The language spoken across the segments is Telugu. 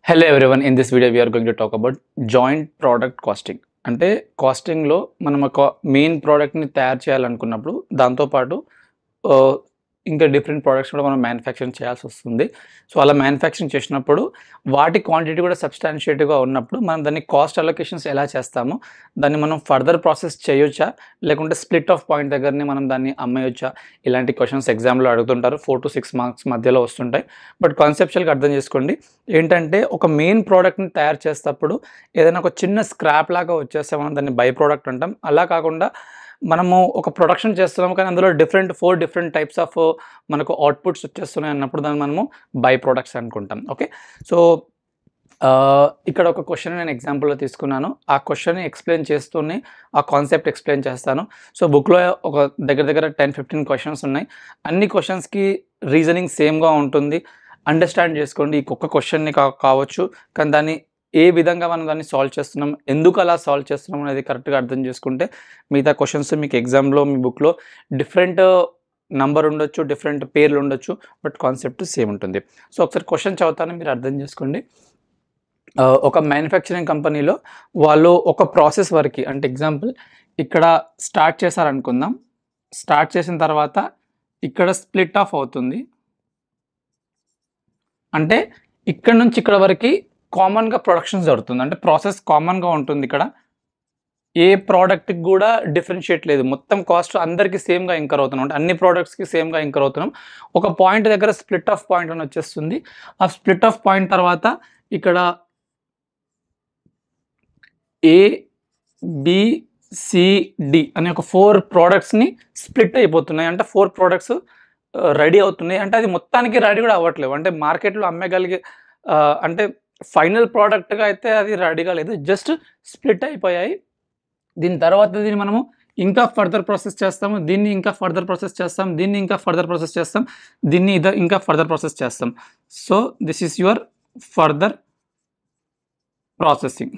Hello everyone, in this video we are going to talk about joint product costing. అంటే కాస్టింగ్ లో మనం ఒక మెయిన్ ప్రోడక్ట్ ని తయారు చేయాలనుకున్నప్పుడు దాంతో పాటు ఇంకా డిఫరెంట్ ప్రొడక్ట్స్ కూడా మనం మ్యానుఫ్యాక్చరింగ్ చేయాల్సి వస్తుంది. సో అలా మ్యానుఫ్యాక్చరింగ్ చేసినప్పుడు వాటి క్వాంటిటీ కూడా సబ్స్టాన్షియేట్గా ఉన్నప్పుడు మనం దాన్ని కాస్ట్ అలొకేషన్స్ ఎలా చేస్తాము, దాన్ని మనం ఫర్దర్ ప్రాసెస్ చేయొచ్చా లేకుంటే స్ప్లిట్ ఆఫ్ పాయింట్ దగ్గరనే మనం దాన్ని అమ్మేయొచ్చా, ఇలాంటి క్వశ్చన్స్ ఎగ్జామ్లో అడుగుతుంటారు. 4 to 6 మార్క్స్ మధ్యలో వస్తుంటాయి. బట్ కాన్సెప్చువల్గా అర్థం చేసుకోండి. ఏంటంటే ఒక మెయిన్ ప్రోడక్ట్ని తయారు చేసేటప్పుడు ఏదైనా ఒక చిన్న స్క్రాప్ లాగా వచ్చేస్తే మనం దాన్ని బై ప్రోడక్ట్ అంటాం. అలా కాకుండా మనము ఒక ప్రొడక్షన్ చేస్తున్నాము కానీ అందులో 4 డిఫరెంట్ టైప్స్ ఆఫ్ మనకు అవుట్పుట్స్ వచ్చేస్తున్నాయి అన్నప్పుడు దాన్ని మనము బై ప్రొడక్ట్స్ అనుకుంటాం. ఓకే, సో ఇక్కడ ఒక క్వశ్చన్ నేను ఎగ్జాంపుల్లో తీసుకున్నాను. ఆ క్వశ్చన్ని ఎక్స్ప్లెయిన్ చేస్తూనే ఆ కాన్సెప్ట్ ఎక్స్ప్లెయిన్ చేస్తాను. సో బుక్లో ఒక దగ్గర 10-15 క్వశ్చన్స్ ఉన్నాయి. అన్ని క్వశ్చన్స్కి రీజనింగ్ సేమ్గా ఉంటుంది. అండర్స్టాండ్ చేసుకోండి. ఈ ఒక్క క్వశ్చన్ని కావచ్చు కానీ దాన్ని ఏ విధంగా మనం దాన్ని సాల్వ్ చేస్తున్నాం, ఎందుకు అలా సాల్వ్ చేస్తున్నాం అనేది కరెక్ట్గా అర్థం చేసుకుంటే మిగతా క్వశ్చన్స్ మీకు ఎగ్జామ్లో మీ బుక్లో డిఫరెంట్ నంబర్ ఉండొచ్చు, డిఫరెంట్ పేర్లు ఉండొచ్చు, బట్ కాన్సెప్ట్ సేమ్ ఉంటుంది. సో ఒకసారి క్వశ్చన్ చదువుతాను, మీరు అర్థం చేసుకోండి. ఒక మ్యానుఫ్యాక్చరింగ్ కంపెనీలో వాళ్ళు ఒక ప్రాసెస్ వరకు, అంటే ఎగ్జాంపుల్ ఇక్కడ స్టార్ట్ చేశారనుకుందాం. స్టార్ట్ చేసిన తర్వాత ఇక్కడ స్ప్లిట్ ఆఫ్ అవుతుంది. అంటే ఇక్కడ నుంచి ఇక్కడ వరకు కామన్గా ప్రొడక్షన్ జరుగుతుంది. అంటే ప్రాసెస్ కామన్గా ఉంటుంది. ఇక్కడ ఏ ప్రోడక్ట్కి కూడా డిఫరెన్షియేట్ లేదు. మొత్తం కాస్ట్ అందరికీ సేమ్గా ఇంకర్ అవుతున్నాం. అంటే అన్ని ప్రోడక్ట్స్కి సేమ్గా ఇంకర్ అవుతున్నాం. ఒక పాయింట్ దగ్గర స్ప్లిట్ ఆఫ్ పాయింట్ అని వచ్చేస్తుంది. ఆ స్ప్లిట్ ఆఫ్ పాయింట్ తర్వాత ఇక్కడ ABCD అనే ఒక 4 ప్రోడక్ట్స్ని స్ప్లిట్ అయిపోతున్నాయి. అంటే 4 ప్రోడక్ట్స్ రెడీ అవుతున్నాయి. అంటే అది మొత్తానికి రెడీ కూడా అవ్వట్లేదు. అంటే మార్కెట్లో అమ్మగలిగే అంటే ఫైనల్ ప్రోడక్ట్గా అయితే అది రెడీగా లేదు, జస్ట్ స్ప్లిట్ అయిపోయాయి. దీని తర్వాత దీన్ని మనము ఇంకా ఫర్దర్ ప్రాసెస్ చేస్తాము, దీన్ని ఇంకా ఫర్దర్ ప్రాసెస్ చేస్తాం, దీన్ని ఇంకా ఫర్దర్ ప్రాసెస్ చేస్తాం, దీన్ని ఇంకా ఫర్దర్ ప్రాసెస్ చేస్తాం. So this is your further processing.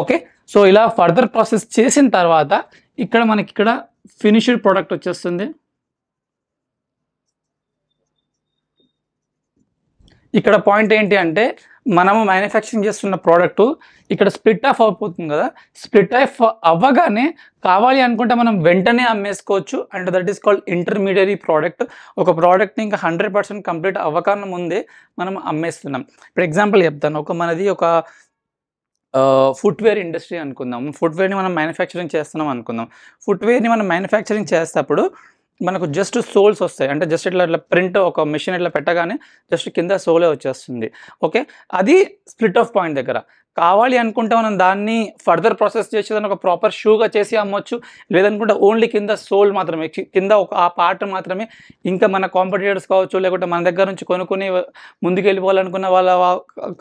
Okay, so ఇలా ఫర్దర్ ప్రాసెస్ చేసిన తర్వాత ఇక్కడ మనకి ఇక్కడ ఫినిష్డ్ ప్రోడక్ట్ వచ్చేస్తుంది. ఇక్కడ పాయింట్ ఏంటి అంటే మనము మ్యానుఫ్యాక్చరింగ్ చేస్తున్న ప్రోడక్ట్ ఇక్కడ స్ప్లిట్ ఆఫ్ అయిపోతుంది కదా. స్ప్లిట్ ఆఫ్ అవ్వగానే కావాలి అనుకుంటే మనం వెంటనే అమ్మేసుకోవచ్చు. అంటే that is called intermediary product. ఒక ప్రోడక్ట్ని ఇంకా 100% కంప్లీట్ అవ్వకన్నా ముందే మనం అమ్మేస్తున్నాం. ఇప్పుడు ఎగ్జాంపుల్ చెప్తాను. మనది ఒక ఫుట్వేర్ ఇండస్ట్రీ అనుకుందాం. ఫుట్వేర్ని మనం మ్యానుఫ్యాక్చరింగ్ చేస్తున్నాం అనుకుందాం. ఫుట్వేర్ని మనం మ్యానుఫ్యాక్చరింగ్ చేసేటప్పుడు మనకు జస్ట్ సోల్స్ వస్తాయి. అంటే జస్ట్ ఇట్లా ప్రింట్ ఒక మెషిన్ ఇట్లా పెట్టగానే జస్ట్ కింద సోలే వచ్చేస్తుంది. ఓకే, అది స్ప్లిట్ ఆఫ్ పాయింట్ దగ్గర. కావాలి అనుకుంటే మనం దాన్ని ఫర్దర్ ప్రాసెస్ చేసి దాన్ని ఒక ప్రాపర్ షూగా చేసి అమ్మొచ్చు. లేదనుకుంటే ఓన్లీ కింద సోల్ మాత్రమే, కింద ఒక ఆ పార్ట్ మాత్రమే ఇంకా మన కాంపిటీటర్స్ కావచ్చు, లేకుంటే మన దగ్గర నుంచి కొనుక్కొని ముందుకు వెళ్ళిపోవాలనుకున్న వాళ్ళ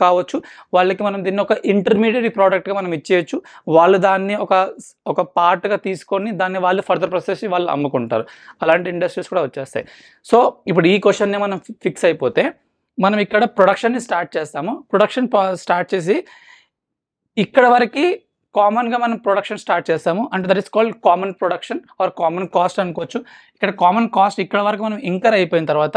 కావచ్చు, వాళ్ళకి మనం దీన్ని ఒక ఇంటర్మీడియట్ ప్రోడక్ట్గా మనం ఇచ్చేయచ్చు. వాళ్ళు దాన్ని ఒక పార్ట్గా తీసుకొని దాన్ని వాళ్ళు ఫర్దర్ ప్రాసెస్ వాళ్ళు అమ్ముకుంటారు. అలాంటి ఇండస్ట్రీస్ కూడా వచ్చేస్తాయి. సో ఇప్పుడు ఈ క్వశ్చన్ని మనం ఫిక్స్ అయిపోతే మనం ఇక్కడ ప్రొడక్షన్ని స్టార్ట్ చేస్తాము. ప్రొడక్షన్ స్టార్ట్ చేసి ఇక్కడ వరకు కామన్గా మనం ప్రొడక్షన్ స్టార్ట్ చేస్తాము. అంటే that is called common production or common cost అనుకోవచ్చు. ఇక్కడ కామన్ కాస్ట్ ఇక్కడ వరకు మనం ఇంకర్ అయిపోయిన తర్వాత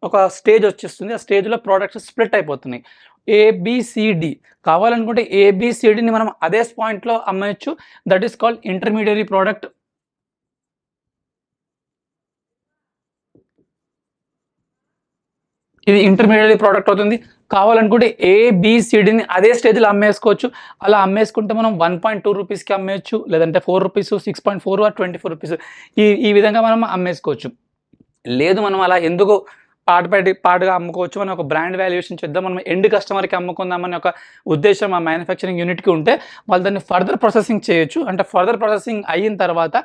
ఒక స్టేజ్ వచ్చేస్తుంది. ఆ స్టేజ్లో ప్రోడక్ట్స్ స్ప్లిట్ అయిపోతున్నాయి. ABCD కావాలనుకుంటే ABCDని మనం అదే పాయింట్లో అమ్మేయచ్చు. That is called intermediary product. ఇది ఇంటర్మీడియట్ ప్రోడక్ట్ అవుతుంది. కావాలనుకుంటే ABCDని అదే స్టేజ్లో అమ్మేసుకోవచ్చు. అలా అమ్మేసుకుంటే మనం 1.2 రూపీస్కి అమ్మేయచ్చు, లేదంటే 4 రూపీస్, 6.4 ఆర్ 24 రూపీస్ ఈ విధంగా మనం అమ్మేసుకోవచ్చు. లేదు మనం అలా ఎందుకు పార్ట్గా అమ్ముకోవచ్చు, మనం ఒక బ్రాండ్ వాల్యుయేషన్ చేద్దాం, మనం ఎండ్ కస్టమర్కి అమ్ముకుందామని ఒక ఉద్దేశం ఆ మ్యానుఫ్యాక్చరింగ్ యూనిట్కి ఉంటే వాళ్ళు దాన్ని ఫర్దర్ ప్రాసెసింగ్ చేయొచ్చు. అంటే ఫర్దర్ ప్రాసెసింగ్ అయిన తర్వాత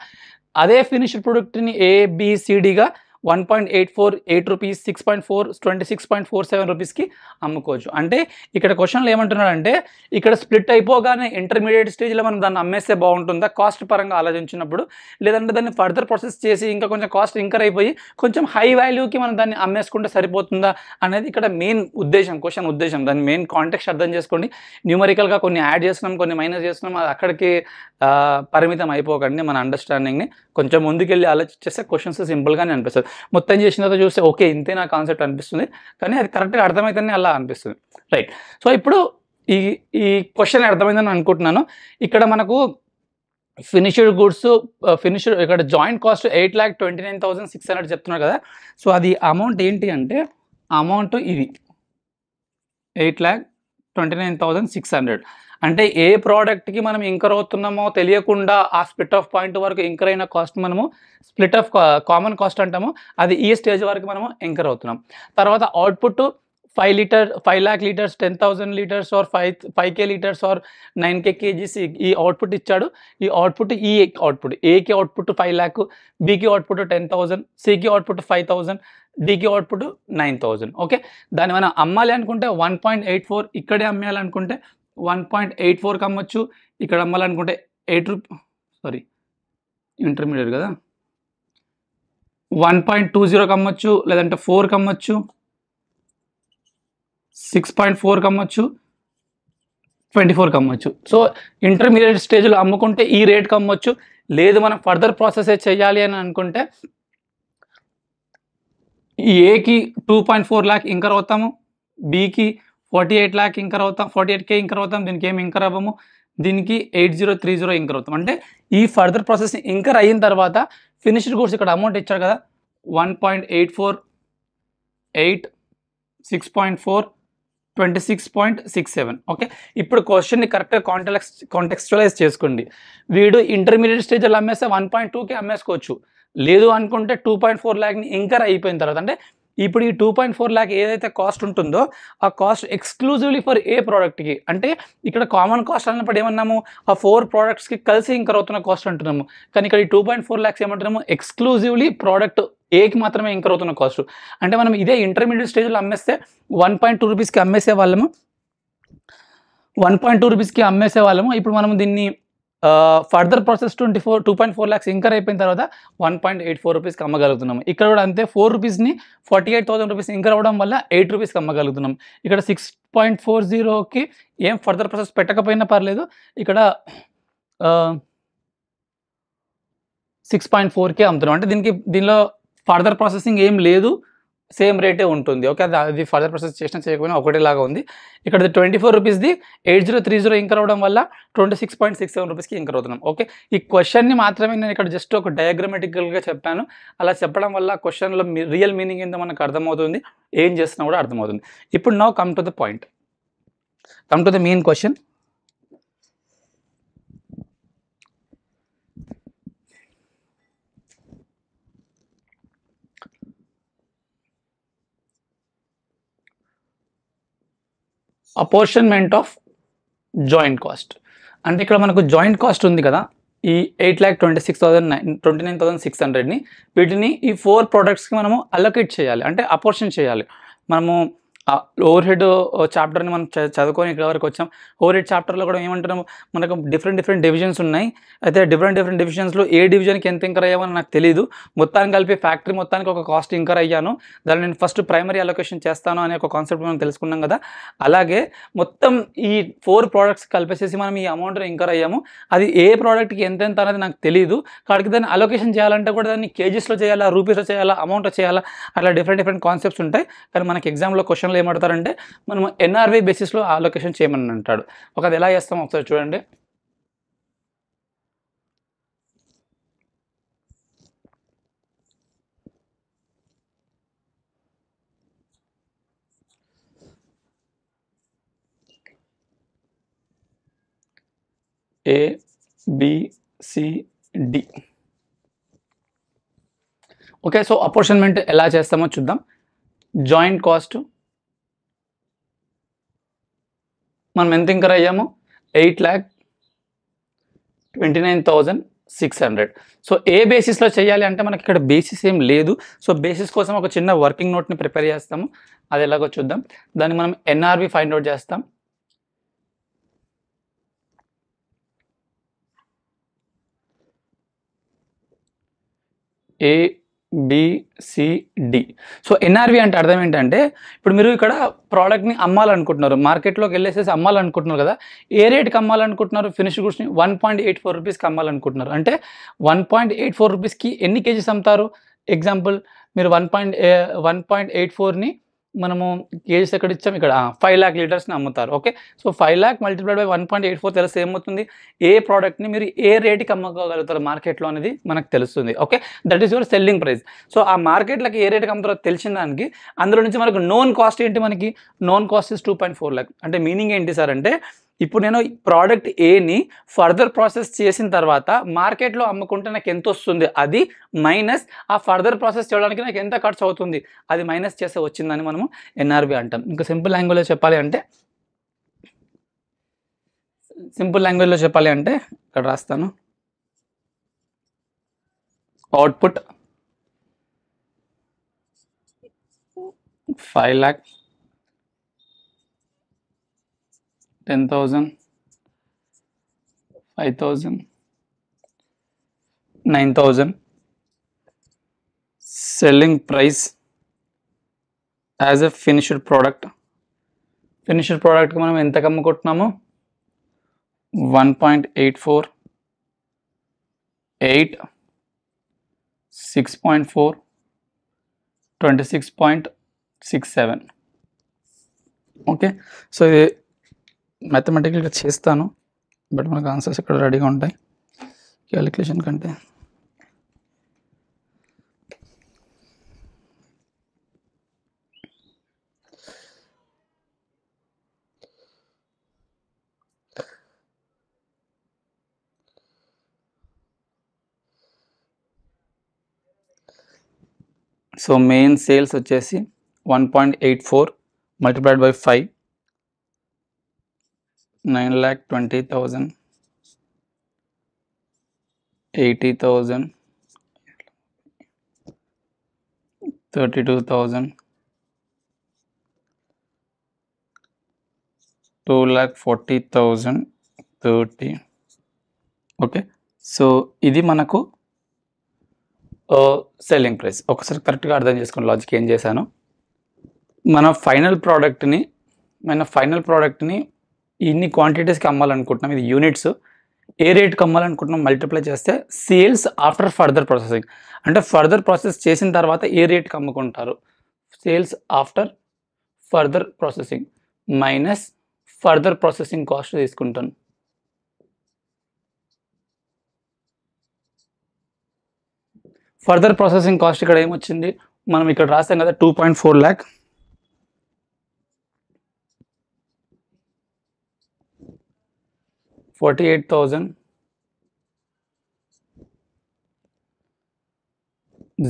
అదే ఫినిష్డ్ ప్రొడక్ట్ని ABCDగా 1.848 రూపీస్, 6.4, 26.47 రూపీస్కి అమ్ముకోవచ్చు. అంటే ఇక్కడ క్వశ్చన్లు ఏమంటున్నారంటే ఇక్కడ స్ప్లిట్ అయిపోగానే ఇంటర్మీడియట్ స్టేజ్లో మనం దాన్ని అమ్మేస్తే బాగుంటుందా కాస్ట్ పరంగా ఆలోచించినప్పుడు, లేదంటే దాన్ని ఫర్దర్ ప్రాసెస్ చేసి ఇంకా కొంచెం కాస్ట్ ఇంకర్ అయిపోయి కొంచెం హై వాల్యూకి మనం దాన్ని అమ్మేసుకుంటే సరిపోతుందా అనేది ఇక్కడ మెయిన్ ఉద్దేశం, క్వశ్చన్ ఉద్దేశం. దాని మెయిన్ కాంటెక్స్ట్ అర్థం చేసుకోండి. న్యూమరికల్గా కొన్ని యాడ్ చేస్తున్నాం, కొన్ని మైనస్ చేస్తున్నాం, అది అక్కడికి పరిమితం అయిపోకండి. మన అండర్స్టాండింగ్ని కొంచెం ముందుకెళ్ళి ఆలోచించేస్తే క్వశ్చన్స్ సింపుల్గానే అనిపిస్తుంది. మొత్తం చేసిన తర్వాత చూస్తే ఓకే ఇంతే నా కాన్సెప్ట్ అనిపిస్తుంది, కానీ అది కరెక్ట్గా అర్థమైతేనే అలా అనిపిస్తుంది, రైట్. సో ఇప్పుడు ఈ ఈ క్వశ్చన్ అర్థమైందని అనుకుంటున్నాను. ఇక్కడ మనకు ఫినిష్డ్ గుడ్స్ ఫినిష్డ్ ఇక్కడ జాయింట్ కాస్ట్ 8,29,600 చెప్తున్నారు కదా. సో అది అమౌంట్ ఏంటి అంటే అమౌంట్ ఇది 8,29,600. అంటే ఏ ప్రోడక్ట్కి మనం ఇంకర్ అవుతున్నామో తెలియకుండా ఆ స్ప్లిట్ ఆఫ్ పాయింట్ వరకు ఇంకర్ అయిన కాస్ట్ మనము స్ప్లిట్ ఆఫ్ కామన్ కాస్ట్ అంటాము, అది ఈ స్టేజ్ వరకు మనము ఇంకర్ అవుతున్నాం. తర్వాత output 5 lakh liters 10,000 liters or 5K liters or 9K kgs ఈ అవుట్పుట్ ఇచ్చాడు. ఈ అవుట్పుట్ ఏకి అవుట్పుట్ 5 lakh, బికి అవుట్పుట్ 10,000, సికి అవుట్పుట్ 5,000, డికి అవుట్పుట్ 9,000. ఓకే, దాన్ని మనం అమ్మాలి అనుకుంటే 1.84, ఇక్కడే అమ్మేయాలనుకుంటే 1.84కి అమ్మొచ్చు, ఇక్కడ అమ్మాలనుకుంటే 8 రూపీస్, సారీ ఇంటర్మీడియట్ కదా, 1.20కి అమ్మొచ్చు, లేదంటే 4కి అమ్మొచ్చు, 6.4కి అమ్మొచ్చు, 24కి అమ్మొచ్చు. సో ఇంటర్మీడియట్ స్టేజ్లో అమ్ముకుంటే ఈ రేట్కి అమ్మొచ్చు. లేదు మనం ఫర్దర్ ప్రాసెస్ చేయాలి అని అనుకుంటే ఈ ఏకి 2.4 lakh ఇంకర్ అవుతాము, బికి 48 lakh ఇంకర్ అవుతాం, 48K ఇంకర్ అవుతాం, దీనికి ఏమి ఇంకర్ అవ్వము, దీనికి 8030 ఇంకర్ అవుతాం. అంటే ఈ ఫర్దర్ ప్రాసెస్ ఇంకర్ అయిన తర్వాత ఫినిష్డ్ గూడ్స్ ఇక్కడ అమౌంట్ ఇచ్చారు కదా 1.84, 8, 6.4, 26.67. ఓకే, ఇప్పుడు క్వశ్చన్ని కరెక్ట్గా కాంటెక్స్చువలైజ్ చేసుకోండి. వీడు ఇంటర్మీడియట్ స్టేజ్లో అమ్మేస్తే 1.2కి అమ్మేసుకోవచ్చు, లేదు అనుకుంటే 2.4 lakh ఇంకర్ అయిపోయిన తర్వాత, అంటే ఇప్పుడు ఈ 2.4 lakh ఏదైతే కాస్ట్ ఉంటుందో ఆ కాస్ట్ ఎక్స్క్లూజివ్లీ ఫర్ ఏ ప్రోడక్ట్కి, అంటే ఇక్కడ కామన్ కాస్ట్ అన్నప్పుడు ఏమన్నాము ఆ 4 ప్రోడక్ట్స్కి కలిసి ఇంకర్ అవుతున్న కాస్ట్ అంటున్నాము, కానీ ఇక్కడ ఈ 2.4 lakhs ఏమంటున్నాము ఎక్స్క్లూజివ్లీ ప్రోడక్ట్ ఏకి మాత్రమే ఇంకర్ అవుతున్న కాస్ట్. అంటే మనం ఇదే ఇంటర్మీడియట్ స్టేజ్లో అమ్మేస్తే 1.2 రూపీస్కి అమ్మేసే వాళ్ళము, 1.2 రూపీస్కి అమ్మేసే వాళ్ళము. ఇప్పుడు మనం దీన్ని ఫర్దర్ ప్రాసెస్ 2.4 lakhs ఇంకర్ అయిపోయిన తర్వాత 1.84 రూపీస్కి అమ్మగలుగుతున్నాము. ఇక్కడ కూడా అంతే, 4 రూపీస్ని 48,000 రూపీస్ ఇంకర్ అవ్వడం వల్ల 8 రూపీస్కి అమ్మగలుగుతున్నాం. ఇక్కడ 6.40కి ఏం ఫర్దర్ ప్రాసెస్ పెట్టకపోయినా పర్లేదు, ఇక్కడ 6.4కే అమ్ముతున్నాం. అంటే దీనిలో ఫర్దర్ ప్రాసెసింగ్ ఏం లేదు, సేమ్ రేటే ఉంటుంది. ఓకే, అది ఫర్దర్ ప్రాసెస్ చేసినా చేయకపోయినా ఒకటేలాగా ఉంది. ఇక్కడ 24 రూపీస్ది 8030 ఇంకర్ అవ్వడం వల్ల 26.67 రూపీస్కి ఇంకర్ అవుతున్నాం. ఓకే, ఈ క్వశ్చన్ని మాత్రమే నేను ఇక్కడ జస్ట్ ఒక డయాగ్రమెటికల్గా చెప్పాను. అలా చెప్పడం వల్ల క్వశ్చన్లో రియల్ మీనింగ్ ఏంటో మనకు అర్థమవుతుంది, ఏం చేస్తున్నా కూడా అర్థమవుతుంది. ఇప్పుడు now come to the point, come to the main question. Apportionment of joint cost. అంటే ఇక్కడ మనకు జాయింట్ కాస్ట్ ఉంది కదా, ఈ 8,29,600ని వీటిని ఈ 4 ప్రోడక్ట్స్కి మనము అలొకేట్ చేయాలి, అంటే అపోర్షన్ చేయాలి. మనము ఓవర్ హెడ్ చాప్టర్ని మనం చదువుకొని ఇక్కడ వరకు వచ్చాం. ఓవర్ హెడ్ చాప్టర్లో కూడా ఏమంటున్నాము, మనకు డిఫరెంట్ డివిజన్స్ ఉన్నాయి. అయితే డిఫరెంట్ డివిజన్స్లో ఏ డివిజన్కి ఎంత ఇంకర్ అయ్యామని నాకు తెలియదు. మొత్తానికి కలిపి ఫ్యాక్టరీ మొత్తానికి ఒక కాస్ట్ ఇంకర్ అయ్యాను, దాన్ని నేను ఫస్ట్ ప్రైమరీ అలొకేషన్ చేస్తాను అనే ఒక కాన్సెప్ట్ మనం తెలుసుకున్నాం కదా. అలాగే మొత్తం ఈ 4 ప్రోడక్ట్స్ కలిపేసేసి మనం ఈ అమౌంట్ని ఇంకర్ అయ్యాము. అది ఏ ప్రోడక్ట్కి ఎంత అనేది నాకు తెలియదు, కాబట్టి దాన్ని అలొకేషన్ చేయాలంటే కూడా దాన్ని కేజీస్లో చేయాలా, రూపీస్లో చేయాలా, అమౌంట్లో చేయాలా, అట్లా డిఫరెంట్ కాన్సెప్ట్స్ ఉంటాయి. కానీ మనకి ఎగ్జామ్లో క్వశ్చన్లో ఏమంటారంటే మనం ఎన్ఆర్వి బేసిస్లో అలొకేషన్ చేయమని అంటాడు. అది ఎలా చేస్తామో ఒకసారి చూడండి. ABCD. ఓకే, సో అపోర్షన్మెంట్ ఎలా చేస్తామో చూద్దాం. జాయింట్ కాస్ట్ మనం ఎంత ఇంకర్ అయ్యాము 8,29,600. సో ఏ బేసిస్లో చేయాలి అంటే మనకి ఇక్కడ బేసిస్ ఏం లేదు. సో బేసిస్ కోసం ఒక చిన్న వర్కింగ్ నోట్ని ప్రిపేర్ చేస్తాము, అది ఎలాగో చూద్దాం. దాన్ని మనం ఎన్ఆర్వి ఫైండ్ అవుట్ చేస్తాం. ABCD. సో ఎన్ఆర్వి అంటే అర్థం ఏంటంటే, ఇప్పుడు మీరు ఇక్కడ ప్రోడక్ట్ని అమ్మాలనుకుంటున్నారు, మార్కెట్లోకి వెళ్ళేసేసి అమ్మాలనుకుంటున్నారు కదా, ఏ రేట్కి అమ్మాలనుకుంటున్నారు, ఫినిష్ గుడ్స్ని 1.84 రూపీస్కి అమ్మాలనుకుంటున్నారు. అంటే 1.84 రూపీస్కి ఎన్ని కేజీస్ అమ్ముతారు? ఎగ్జాంపుల్ మీరు 1.84ని మనము కేజీస్ ఎక్కడ ఇచ్చాం, ఇక్కడ 5 lakh లీటర్స్ని అమ్ముతారు. Okay, so 5 lakh multiplied by 1.84 తెలిస్తే ఏమవుతుంది, ఏ ప్రోడక్ట్ని మీరు ఏ రేటుకి అమ్ముకోగలుగుతారు మార్కెట్లో అనేది మనకు తెలుస్తుంది. Okay, that is your selling price. So ఆ మార్కెట్లకి ఏ రేటుకి అమ్ముతారో తెలిసిన దానికి అందులో నుంచి మనకు నోన్ కాస్ట్ ఏంటి, మనకి నోన్ కాస్ట్ ఇస్ 2.4 lakh. అంటే మీనింగ్ ఏంటి సార్ అంటే, ఇప్పుడు నేను ప్రోడక్ట్ ఏని ఫర్దర్ ప్రాసెస్ చేసిన తర్వాత మార్కెట్లో అమ్ముకుంటే నాకు ఎంత వస్తుంది, అది మైనస్ ఆ ఫర్దర్ ప్రాసెస్ చేయడానికి నాకు ఎంత ఖర్చు అవుతుంది, అది మైనస్ చేస్తే వచ్చిందని మనము ఎన్ఆర్వి అంటాం. ఇంకా సింపుల్ లాంగ్వేజ్లో చెప్పాలి అంటే ఇక్కడ రాస్తాను, output 5 lakh, 10,000, 5,000, 9,000. Selling price as a finished product. Finished ప్రోడక్ట్కి మనం ఎంతకు అమ్ముకుంటున్నాము, 1.84, 8, 6.4, 26.67. ఓకే, సో ఇది మ్యాథమెటికల్గా చేస్తాను, బట్ మనకు ఆన్సర్స్ ఇక్కడ రెడీగా ఉంటాయి క్యాలిక్యులేషన్ కంటే. సో మెయిన్ సేల్స్ వచ్చేసి 1.84 మల్టిప్లైడ్ బై 5, 9,20,000, 80,000, 32,000, 2,40,000, 30. ఓకే, సో ఇది మనకు సెల్లింగ్ ప్రైస్. ఒకసారి కరెక్ట్గా అర్థం చేసుకోండి లాజిక్ ఏం చేశాను. మన ఫైనల్ ప్రోడక్ట్ని ఇన్ని క్వాంటిటీస్కి అమ్మాలనుకుంటున్నాం, ఇది యూనిట్స్, ఏ రేట్కి అమ్మాలనుకుంటున్నాం మల్టిప్లై చేస్తే సేల్స్ ఆఫ్టర్ ఫర్దర్ ప్రాసెసింగ్, అంటే ఫర్దర్ ప్రాసెస్ చేసిన తర్వాత ఏ రేట్కి అమ్ముకుంటారు, sales after further processing minus further processing cost తీసుకుంటాను. ఫర్దర్ ప్రాసెసింగ్ కాస్ట్ ఇక్కడ ఏమొచ్చింది, మనం ఇక్కడ రాస్తాం కదా 2.4 lakh, 48,000,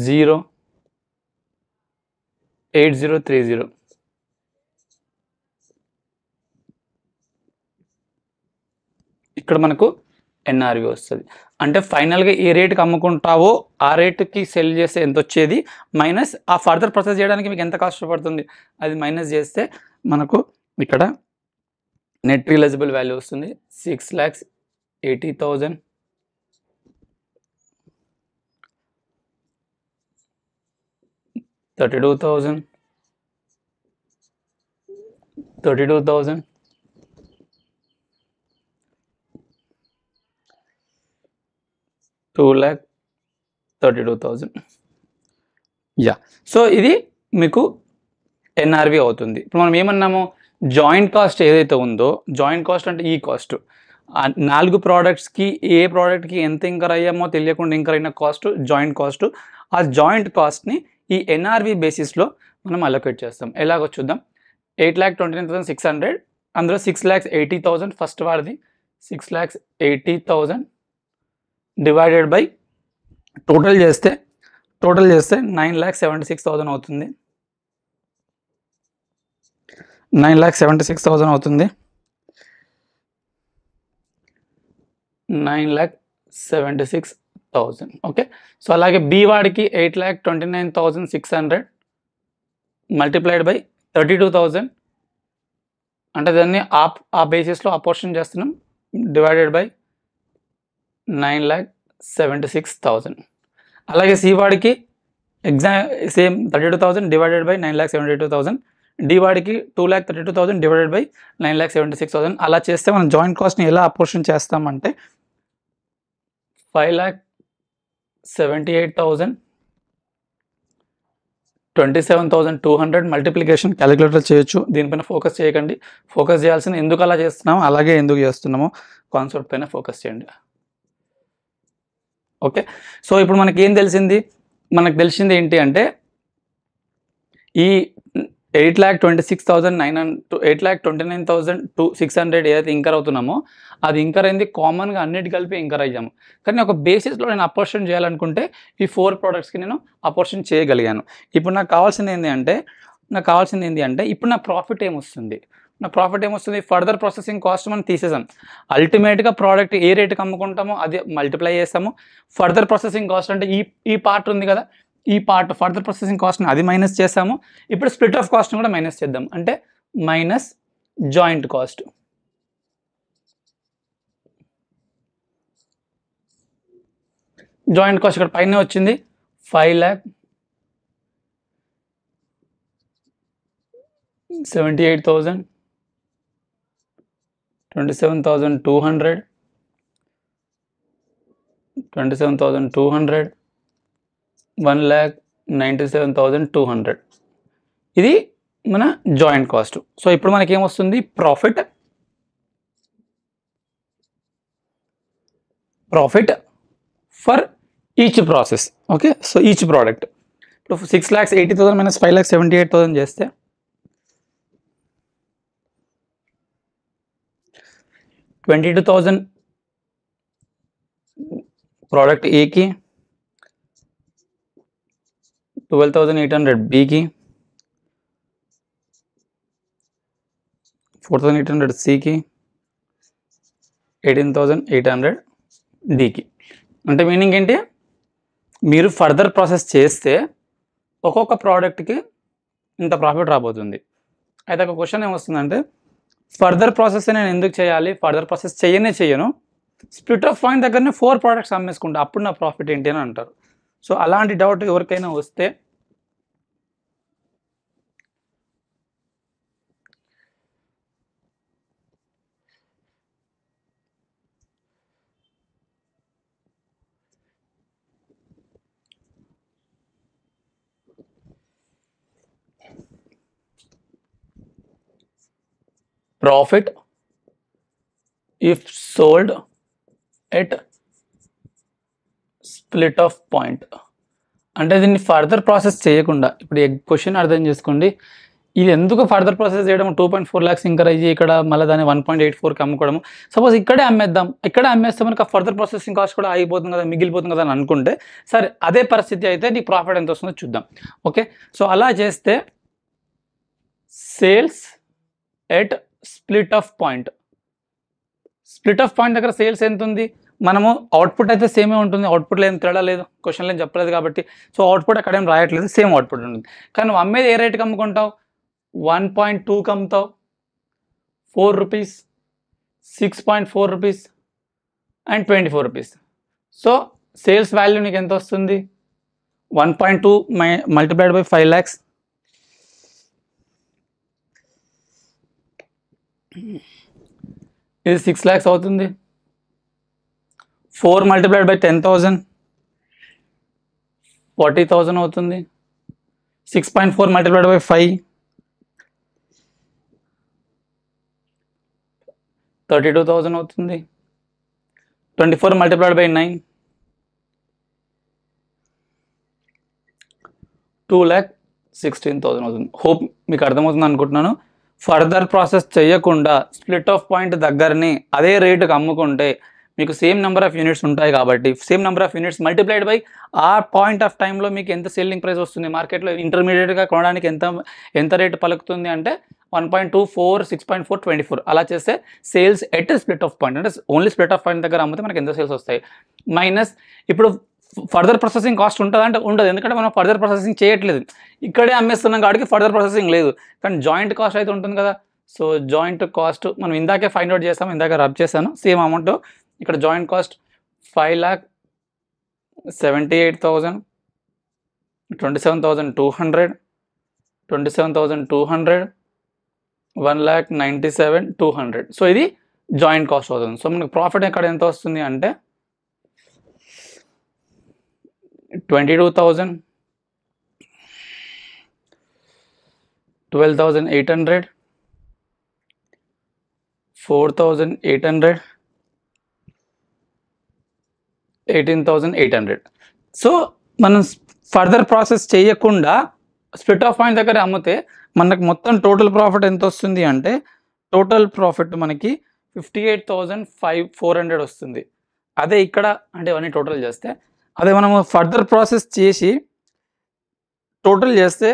0, 8030. ఇక్కడ మనకు ఎన్ఆర్వి వస్తుంది. అంటే ఫైనల్గా ఏ రేటుకి అమ్ముకుంటావో ఆ రేటుకి సెల్ చేస్తే ఎంత వచ్చేది మైనస్ ఆ ఫర్దర్ ప్రాసెస్ చేయడానికి మీకు ఎంత కాస్ట్ పడుతుంది అది మైనస్ చేస్తే మనకు ఇక్కడ నెట్ రియలైజబుల్ వాల్యూ వస్తుంది 6,80,000, 32,000, 32,000, 2,32,000. యా, సో ఇది మీకు ఎన్ఆర్వి అవుతుంది. ఇప్పుడు మనం ఏమన్నాము, జాయింట్ కాస్ట్ ఏదైతే ఉందో, జాయింట్ కాస్ట్ అంటే ఈ కాస్ట్, 4 ప్రోడక్ట్స్కి ఏ ప్రోడక్ట్కి ఎంత ఇంకర్ అయ్యామో తెలియకుండా ఇంకర్ అయిన కాస్ట్ జాయింట్ కాస్ట్. ఆ జాయింట్ కాస్ట్ని ఈ ఎన్ఆర్వి బేసిస్లో మనం అలొకేట్ చేస్తాం. ఎలాగో చూద్దాం. 8,29,600, అందులో 6,80,000 ఫస్ట్ వాడిది, 6,80,000 డివైడెడ్ బై టోటల్ చేస్తే 9,76,000 అవుతుంది. 9,76,000 అవుతుంది. 9,76,000. ఓకే, సో అలాగే బి వాడికి 8,29,600 మల్టిప్లైడ్ బై 32,000, అంటే దాన్ని ఆ బేసిస్లో అపోర్షన్ చేస్తున్నాం, డివైడెడ్ బై 9,76,000. అలాగే సి వాడికి సేమ్ 32,000 డివైడెడ్ బై 9,72,000, డి వాడికి 2,32,000 డివైడెడ్ బై 9,76,000. అలా చేస్తే మనం జాయింట్ కాస్ట్ని ఎలా అపోర్షన్ చేస్తామంటే 5,78,000 27,200 మల్టిప్లికేషన్ క్యాలిక్యులేటర్ చేయొచ్చు. దీనిపైన ఫోకస్ చేయకండి. ఫోకస్ చేయాల్సిన ఎందుకు అలా చేస్తున్నామో అలాగే ఎందుకు చేస్తున్నామో కాన్సెప్ట్ పైన ఫోకస్ చేయండి. ఓకే, సో ఇప్పుడు మనకి ఏం తెలిసింది? మనకు తెలిసింది ఏంటి అంటే ఈ 8,29,600 ఏదైతే ఇంకర్ అవుతున్నామో అది ఇంకర్ అయింది కామన్గా అన్నిటి కలిపి ఇంకర్ అయ్యాము. కానీ ఒక బేసిస్లో నేను అపోర్షన్ చేయాలనుకుంటే ఈ 4 ప్రోడక్ట్స్కి నేను అపోర్షన్ చేయగలిగాను. ఇప్పుడు నాకు కావాల్సింది ఏంటి అంటే ఇప్పుడు నా ప్రాఫిట్ ఏమొస్తుంది? ఫర్దర్ ప్రాసెసింగ్ కాస్ట్ మనం తీసేసాం. అల్టిమేట్గా ప్రోడక్ట్ ఏ రేటుకి అమ్ముకుంటామో అది మల్టిప్లై చేస్తాము. ఫర్దర్ ప్రాసెసింగ్ కాస్ట్ అంటే ఈ పార్ట్ ఉంది కదా, ఈ పార్ట్ ఫర్దర్ ప్రాసెసింగ్ కాస్ట్ని అది మైనస్ చేసాము. ఇప్పుడు స్ప్లిట్ ఆఫ్ కాస్ట్ని కూడా మైనస్ చేద్దాం, అంటే minus joint cost. Joint cost ఇక్కడ పైన వచ్చింది 5,78,000, 27,200, 1,97,200, ఇది మన జాయింట్ కాస్ట్. సో ఇప్పుడు మనకి ఏమొస్తుంది? Profit for each process. Okay, so each product ఇప్పుడు 6,80,000 మైనస్ 5,78,000 చేస్తే 22,000 ప్రోడక్ట్ ఏకి, 12,800 బికి, 4,800 సికి, 18,800 డికి. అంటే మీనింగ్ ఏంటి? మీరు ఫర్దర్ ప్రాసెస్ చేస్తే ఒక్కొక్క ప్రోడక్ట్కి ఇంత ప్రాఫిట్ రాబోతుంది. అయితే ఒక క్వశ్చన్ ఏమొస్తుందంటే ఫర్దర్ ప్రాసెస్ నేను ఎందుకు చేయాలి? ఫర్దర్ ప్రాసెస్ చేయను, స్ప్లిట్ ఆఫ్ పాయింట్ దగ్గరనే 4 ప్రోడక్ట్స్ అమ్మేసుకుంటా, అప్పుడు నా ప్రాఫిట్ ఏంటి అని అంటారు. సో అలాంటి డౌట్ ఎవరికైనా వస్తే profit if sold at split of point అంటే దీన్ని ఫర్దర్ ప్రాసెస్ చేయకుండా, ఇప్పుడు క్వశ్చన్ అర్థం చేసుకోండి, ఇది ఎందుకు ఫర్దర్ ప్రాసెస్ చేయడం? 2.4 lakhs ఇంకర్ అయ్యి ఇక్కడ మళ్ళీ దాన్ని 1.84కి అమ్ముకోవడం. సపోజ్ ఇక్కడే అమ్మేస్తే మనకు ఫర్దర్ ప్రాసెసింగ్ కాస్ట్ కూడా అయిపోతుంది కదా, మిగిలిపోతుంది కదా అని అనుకుంటే, సరే అదే పరిస్థితి అయితే నీకు ప్రాఫిట్ ఎంత వస్తుందో చూద్దాం. ఓకే, సో అలా చేస్తే sales at split of point దగ్గర సేల్స్ ఎంత ఉంది? మనము అవుట్పుట్ అయితే సేమే ఉంటుంది, అవుట్పుట్లో ఏం తేడా లేదు, క్వశ్చన్లో ఏం చెప్పలేదు కాబట్టి. సో అవుట్పుట్ అక్కడ ఏం రాయట్లేదు, సేమ్ అవుట్పుట్ ఉంటుంది. కానీ నువ్వు అమ్మేది ఏ రేట్కి అమ్ముకుంటావు? 1.2కి అమ్ముతావు, 4 rupees, 6.4 rupees and 24 rupees. So sales value నీకు ఎంత వస్తుంది? 1.2 మల్టిప్లైడ్ బై 5 lakhs, ఇది 6 lakhs అవుతుంది. 4 మల్టిప్లైడ్ బై 10,000 40,000 అవుతుంది. 6.4 మల్టిప్లైడ్ బై 5 32,000 అవుతుంది. 24 మల్టిప్లైడ్ బై 9 2,16,000 అవుతుంది. హోప్ మీకు అర్థమవుతుంది అనుకుంటున్నాను. ఫర్దర్ ప్రాసెస్ చేయకుండా స్ప్లిట్ ఆఫ్ పాయింట్ దగ్గరని అదే రేటుకి అమ్ముకుంటే మీకు సేమ్ నెంబర్ ఆఫ్ యూనిట్స్ ఉంటాయి కాబట్టి same number of units multiplied by ఆ పాయింట్ ఆఫ్ టైంలో మీకు ఎంత సెల్లింగ్ ప్రైస్ వస్తుంది, మార్కెట్లో ఇంటర్మీడియట్గా కొనడానికి ఎంత రేటు పలుకుతుంది అంటే 1.24 6.4 24. అలా చేస్తే sales at split of point అంటే ఓన్లీ స్ప్లిట్ ఆఫ్ పాయింట్ దగ్గర అమ్మితే మనకి ఎంత సేల్స్ వస్తాయి. మైనస్ ఇప్పుడు ఫర్దర్ ప్రాసెసింగ్ కాస్ట్ ఉంటుందా అంటే ఉండదు, ఎందుకంటే మనం ఫర్దర్ ప్రాసెసింగ్ చేయట్లేదు, ఇక్కడే అమ్మేస్తున్నాం కాబట్టి ఫర్దర్ ప్రాసెసింగ్ లేదు. కానీ జాయింట్ కాస్ట్ అయితే ఉంటుంది కదా. సో జాయింట్ కాస్ట్ మనం ఇందాకే ఫైండ్ అవుట్ చేస్తాం, ఇందాక రబ్ చేశాను సేమ్ అమౌంట్. ఇక్కడ జాయింట్ కాస్ట్ 5,78,000, 27,200, 1,97,200. సో ఇది జాయింట్ కాస్ట్ అవుతుంది. సో మనకు ప్రాఫిట్ ఎక్కడ ఎంత వస్తుంది అంటే 22,000 12,800, 4,800, 18,800. సో మనం ఫర్దర్ ప్రాసెస్ చేయకుండా స్ప్లిట్ ఆఫ్ పాయింట్ దగ్గర అమ్మితే మనకు మొత్తం టోటల్ ప్రాఫిట్ ఎంత వస్తుంది అంటే టోటల్ ప్రాఫిట్ మనకి 58,400 వస్తుంది. అదే ఇక్కడ అంటే ఇవన్నీ టోటల్ చేస్తే, అదే మనము ఫర్దర్ ప్రాసెస్ చేసి టోటల్ చేస్తే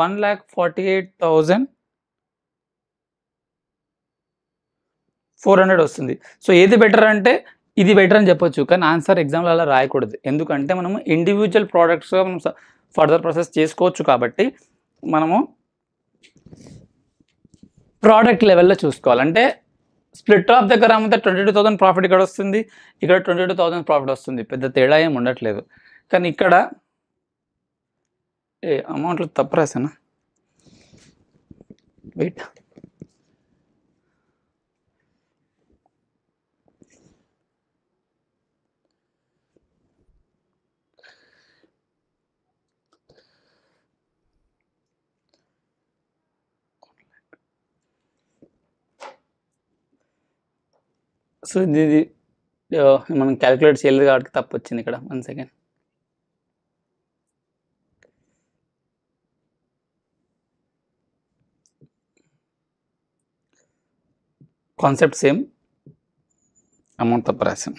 1,48,400 వస్తుంది. సో ఏది బెటర్ అంటే ఇది బెటర్ అని చెప్పొచ్చు, కానీ ఆన్సర్ ఎగ్జామ్లో అలా రాయకూడదు. ఎందుకంటే మనము ఇండివిజువల్ ప్రోడక్ట్స్గా మనం ఫర్దర్ ప్రాసెస్ చేసుకోవచ్చు కాబట్టి మనము ప్రోడక్ట్ లెవెల్లో చూసుకోవాలి. అంటే స్ప్లిట్ ఆఫ్ దగ్గర అమ్మితే 22,000 ప్రాఫిట్ ఇక్కడ వస్తుంది, ఇక్కడ 22,000 ప్రాఫిట్ వస్తుంది, పెద్ద తేడా ఏమి ఉండట్లేదు. కానీ ఇక్కడ అమౌంట్లు తప్పు రాసానా, వెయిట్, సో ఇది మనం క్యాలిక్యులేట్ చేయలేదు కాబట్టి తప్పు వచ్చింది ఇక్కడ. 1 సెకండ్. కాన్సెప్ట్ సేమ్, అమౌంట్ తప్పు రాసాం.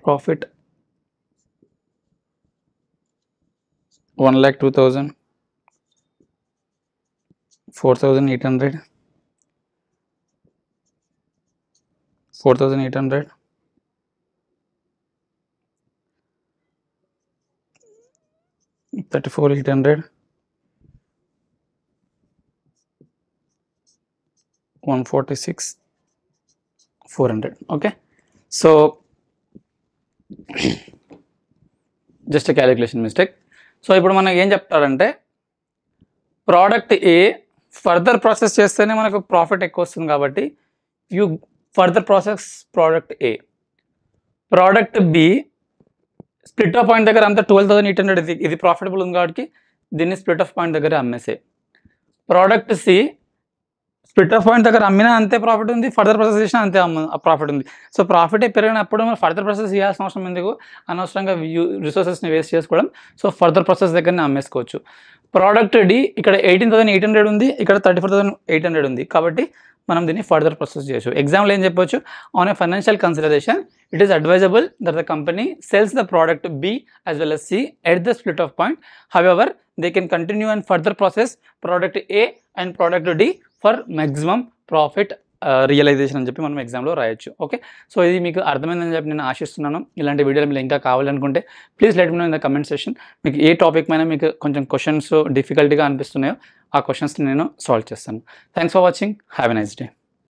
Profit 1,02,000, 4,800, 4,800, 34,800, 146,400. Okay, so just calculation mistake. So ఇప్పుడు మనకి ఏం చెప్తారంటే ప్రోడక్ట్ ఏ ఫర్దర్ ప్రాసెస్ చేస్తేనే మనకు ప్రాఫిట్ ఎక్కువ వస్తుంది కాబట్టి you further process product A. Product be split of point దగ్గర అంతా 12,800 ఇది ప్రాఫిటబుల్ ఉంది కాబట్టి దీన్ని స్ప్లిట్ ఆఫ్ పాయింట్ దగ్గర అమ్మేసే. Product C split of point దగ్గర అమ్మినా అంతే ప్రాఫిట్ ఉంది, ఫర్దర్ ప్రాసెస్ చేసినా అంతే ప్రాఫిట్ ఉంది. సో ప్రాఫిట్ పెరిగినప్పుడు మనం ఫర్దర్ ప్రాసెస్ చేయాల్సిన అవసరం ఎందుకు, అనవసరంగా రిసోర్సెస్ని వేస్ట్ చేసుకోవడం. సో ఫర్దర్ ప్రాసెస్ దగ్గరనే అమ్మేసుకోవచ్చు. ప్రోడక్ట్ డి ఇక్కడ 18,800 ఉంది, ఇక్కడ 34,800 ఉంది కాబట్టి మనం దీన్ని ఫర్దర్ ప్రాసెస్ చేయొచ్చు. ఎగ్జాంపుల్ ఏం చెప్పొచ్చు, on a financial consideration it is advisable that the company sells the product B as well as C at the split off point. However, they can continue and further process product A and product D for maximum profit realisation అని చెప్పి మనం ఎగ్జామ్లో రాయొచ్చు. ఓకే, సో ఇది మీకు అర్థమైందని చెప్పి నేను ఆశిస్తున్నాను. ఇలాంటి వీడియోలు మీరు ఇంకా కావాలనుకుంటే please let me know in the comment section. మీకు ఏ టాపిక్ పైన మీకు కొంచెం క్వశ్చన్స్ డిఫికల్ట్గా అనిపిస్తున్నాయో ఆ క్వశ్చన్స్ని నేను సాల్వ్ చేస్తాను. Thanks for watching, have a nice day.